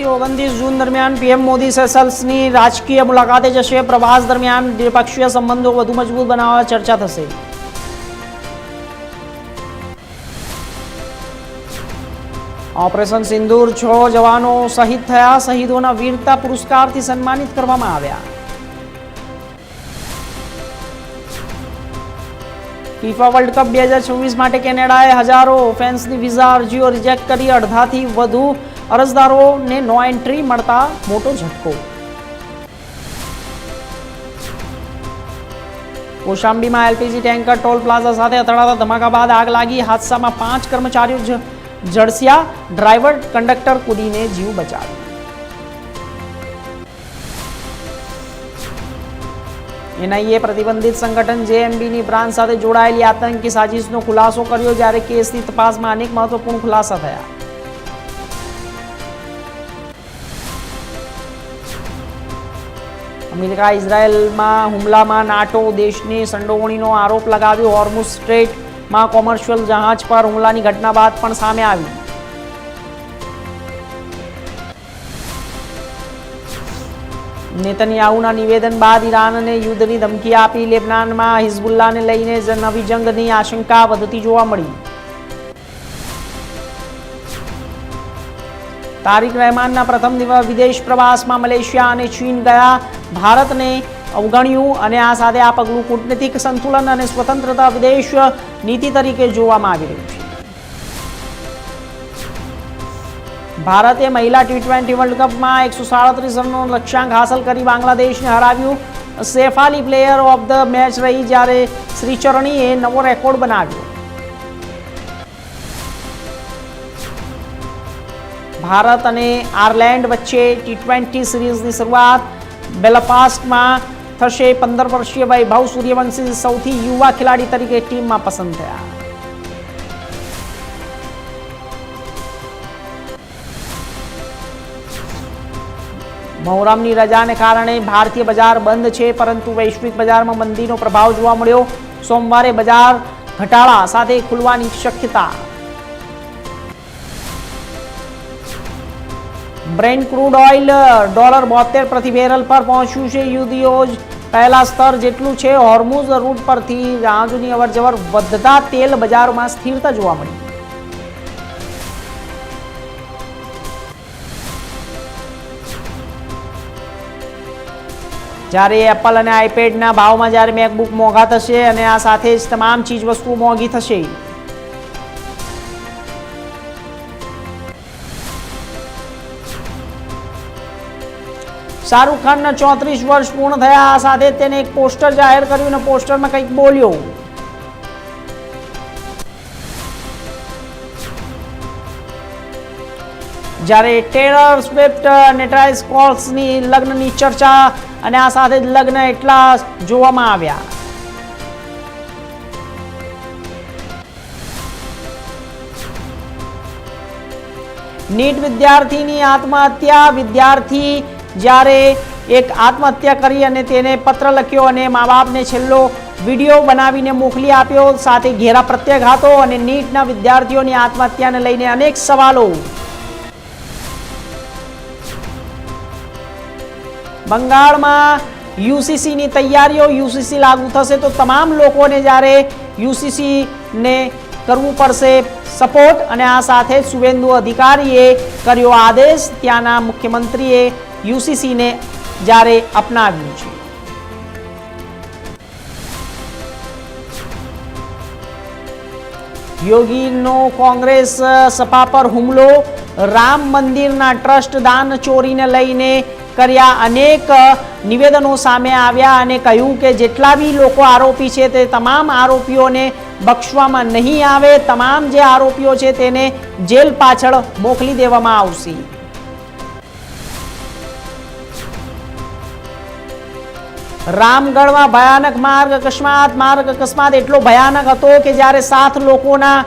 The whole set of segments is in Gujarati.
થી 29 જૂન દરમિયાન પીએમ મોદી સેશલ્સની રાજકીય મુલાકાતે જશે। પ્રવાસ દરમિયાન દ્વિપક્ષીય સંબંધો વધુ મજબૂત બનાવવા ચર્ચા થશે। ઓપરેશન સિંદૂર 6 જવાનો શહીદ થયા। શહીદોના વીરતા પુરસ્કારથી સન્માનિત કરવામાં આવ્યા। ફીફા વર્લ્ડ કપ 2024 માટે કેનેડાએ હજારો ફેન્સની વિઝા અરજીઓ રિજેક્ટ કરી। અડધાથી વધુ અરજદારોને નો એન્ટ્રી મળતા મોટો ઝટકો। કોશાંબીમાં એલપીજી ટેન્કર ટોલ પ્લાઝા સાથે અથડાતા ધમાકા બાદ આગ લાગી। હાદસામાં 5 કર્મચારીઓ ઝળસ્યા। ડ્રાઈવર કંડક્ટર કૂદીને જીવ બચાવ્યો। એનઆઈએ પ્રતિબંધિત સંગઠન જેએમબીની બ્રાન્ચ સાથે જોડાયેલી આતંકી સાજિશનો ખુલાસો કર્યો, જ્યારે કેસની તપાસમાં અનેક મહત્વપૂર્ણ ખુલાસા થયા। અમેરિકા ઇઝરાયેલમાં હુમલામાં નાટો દેશની સંડોવણીનો આરોપ લગાવ્યો। હોર્મુઝ સ્ટ્રેટમાં કોમર્શિયલ જહાજ પર હુમલાની ઘટના બાદ પણ સામે આવી। નેતન્યાહુના નિવેદન બાદ ઈરાનને યુદ્ધની ધમકી આપી। લેબનાનમાં હિઝબુલ્લાહને લઈને નવી જંગની આશંકા વધતી જોવા મળી। તારિક રહેમાનના પ્રથમ વિદેશ પ્રવાસમાં મલેશિયા અને ચીન ગયા। ભારતને અવગણ્યું અને આ સાથે આ પગલું કૂટનૈતિક સંતુલન અને સ્વતંત્રતા વિદેશ નીતિ તરીકે જોવામાં આવી રહ્યું છે। ભારતે મહિલા ટી20 વર્લ્ડ કપમાં 137 રનનો લક્ષ્યાંક હાંસલ કરી બાંગ્લાદેશને હરાવ્યું। સેફાલી પ્લેયર ઓફ ધ મેચ રહી, જ્યારે શ્રીચરણીએ નવો રેકોર્ડ બનાવ્યો। ભારત અને આયર્લેન્ડ વચ્ચે ટી20 સિરીઝની શરૂઆત બેલફાસ્ટમાં થશે। 15 વર્ષીય વૈભવ સૂર્યવંશી સૌથી યુવા ખેલાડી તરીકે ટીમમાં પસંદ થયા। મોહરમની રજાને કારણે ભારતીય બજાર બંધ છે, પરંતુ વૈશ્વિક બજારમાં મંદીનો પ્રભાવ જોવા મળ્યો। સોમવારે બજાર ઘટાડા સાથે ખુલવાની શક્યતા। બ્રેન્ટ ક્રૂડ ઓઇલ $72 પ્રતિ બેરલ પર પહોંચ્યું છે। યુદ્ધ પહેલા સ્તર જેટલું છે। હોર્મુઝ રૂટ પરથી જહાજોની અવરજવર વધતા તેલ બજારોમાં સ્થિરતા જોવા મળી। જ્યારે એપલ અને આઈપેડના ભાવમાં જ્યારે મેકબુક મોંઘા થશે અને આ સાથે જ તમામ ચીજ વસ્તુઓ મોંઘી થશે। શાહરૂખ ખાનના 34 વર્ષ પૂર્ણ થયા। આ સાથે તેને એક પોસ્ટર જાહેર કર્યું અને પોસ્ટરમાં કંઈક બોલ્યો। જ્યારે ટેલર સ્વિફ્ટ અને ટ્રેવિસ સ્કોટની લગ્નની ચર્ચા અને આ સાથે જ લગ્ન એટલા જોવામાં આવ્યા। નીટ વિદ્યાર્થીની આત્મહત્યા। વિદ્યાર્થી જ્યારે એક આત્મહત્યા કરી અને તેને પત્ર લખ્યો અને મા બાપને છેલ્લો વિડીયો બનાવીને મોકલી આપ્યો। સાથે ઘેરા પ્રત્યાઘાતો અને નીટના વિદ્યાર્થીઓની આત્મહત્યાને લઈને અનેક સવાલો। બંગાળમાં યુસીસીની તૈયારીઓ। યુસીસી લાગુ થશે તો તમામ લોકોને જ્યારે યુસીસીને કરવું પડશે સપોર્ટ, અને આ સાથે શુવેન્દુ અધિકારીએ કર્યો આદેશ। ત્યાંના મુખ્યમંત્રીએ યુસીસીને જ્યારે અપનાવ્યું છે। યોગીનો કોંગ્રેસ સપા પર હુમલો। રામ મંદિરના ટ્રસ્ટ દાન ચોરીને લઈને કર્યા અનેક નિવેદનો સામે આવ્યા અને કહ્યું કે જેટલા બી લોકો આરોપી છે તે તમામ આરોપીઓને બક્ષવામાં નહીં આવે। તમામ જે આરોપીઓ છે તેને જેલ પાછળ મોકલી દેવામાં આવશે। રામગઢમાં ભયાનક માર્ગ અકસ્માત એટલો ભયાનક હતો કે જ્યારે 7 લોકોના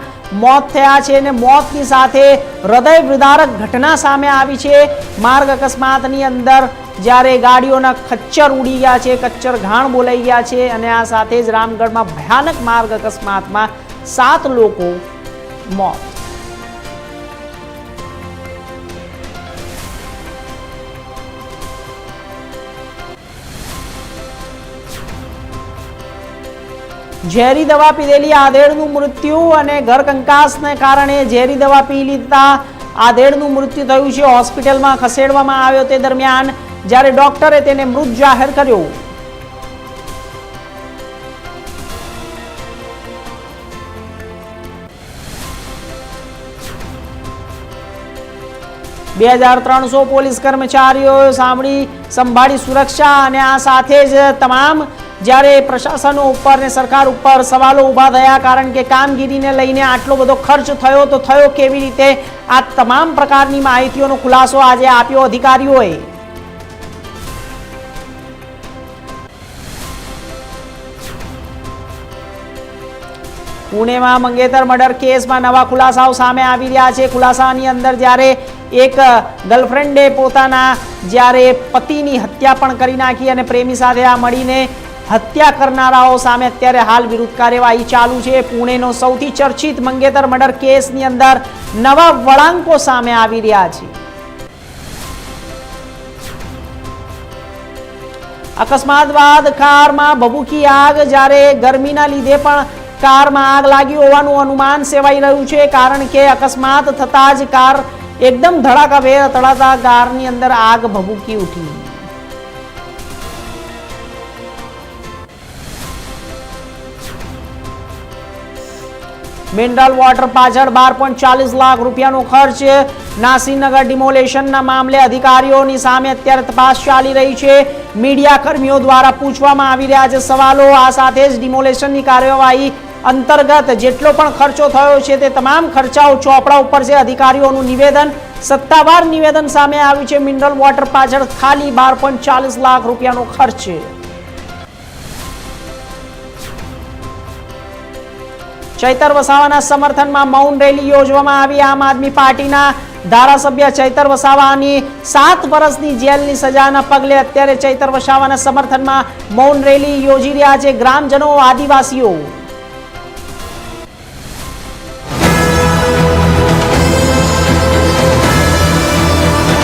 મોત થયા છે અને મોતની સાથે હૃદય વિદારક ઘટના સામે આવી છે। માર્ગ અકસ્માતની અંદર જ્યારે ગાડીઓના ખચ્ચર ઉડી ગયા છે, કચ્ચર ઘાણ બોલાઈ ગયા છે અને આ સાથે જ રામગઢમાં ભયાનક માર્ગ અકસ્માતમાં 7 લોકો મોત। ઝેરી દવા પીધેલી આધેડનું મૃત્યુ અને ઘરકંકાસને કારણે ઝેરી દવા પી લીધા આધેડનું મૃત્યુ થયું છે. હોસ્પિટલમાં ખસેડવામાં આવ્યો તે દરમિયાન જ્યારે ડોક્ટરે તેને મૃત જાહેર કર્યો. બે 2300 પોલીસ કર્મચારીઓ સંભાળી સુરક્ષા અને આ સાથે જ તમામ જ્યારે પ્રશાસનો ઉપર ને સરકાર ઉપર સવાલો ઊભા થયા, કારણ કે કામગીરીને લઈને આટલો બધો ખર્ચ થયો તો થયો કેવી રીતે? આ તમામ પ્રકારની માહિતીઓનો ખુલાસો આજે આપ્યો અધિકારીઓએ. પુણેમાં મંગેતર મર્ડર કેસમાં નવા ખુલાસાઓ સામે આવી રહ્યા છે. ખુલાસાની અંદર જ્યારે એક ગર્લફ્રેન્ડે પોતાના જ્યારે પતિની હત્યા પણ કરી નાખી અને પ્રેમી સાથે આ મળીને હત્યા કરનારાઓ સામે અત્યારે હાલ વિરુદ્ધ કાર્યવાહી ચાલુ છે. પુણેનો સૌથી ચર્ચિત મંગેતર મર્ડર કેસની અંદર નવા વળાંકો સામે આવી રહ્યા છે. અકસ્માત બાદ કારમાં ભભૂકી આગ. જ્યારે ગરમીના લીધે પણ કારમાં આગ લાગી હોવાનું અનુમાન સેવાઈ રહ્યું છે, કારણ કે અકસ્માત થતા જ કાર એકદમ ધડાકાભેર તળાતા કારની અંદર આગ ભભૂકી ઉઠી. મિનરલ વોટર પાછળ 12.40 લાખ રૂપિયાનો ખર્ચ. નાસીનગર ડિમોલેશનના મામલે અધિકારીઓની સામે અત્યારે તપાસ ચાલી રહી છે. મીડિયા કર્મીઓ દ્વારા પૂછવામાં આવી રહ્યા છે સવાલો. આ સાથે જ ડિમોલેશનની કાર્યવાહી અંતર્ગત જેટલો પણ ખર્ચો થયો છે તે તમામ ખર્ચાઓ ચોપડા ઉપર છે. અધિકારીઓનું નિવેદન, સત્તાવાર નિવેદન સામે આવ્યું છે. મિનરલ વોટર પાછળ ખાલી 12.40 લાખ રૂપિયાનો ખર્ચ છે. ચૈતર વસાવાના સમર્થનમાં મૌન રેલી યોજવામાં આવી. આમ આદમી પાર્ટીના ધારાસભ્ય ચૈતર વસાવાની 7 વર્ષની જેલની સજાના પગલે અત્યારે ચૈતર વસાવાના સમર્થનમાં મૌન રેલી યોજી રહ્યા છે ગ્રામજનો, આદિવાસીઓ.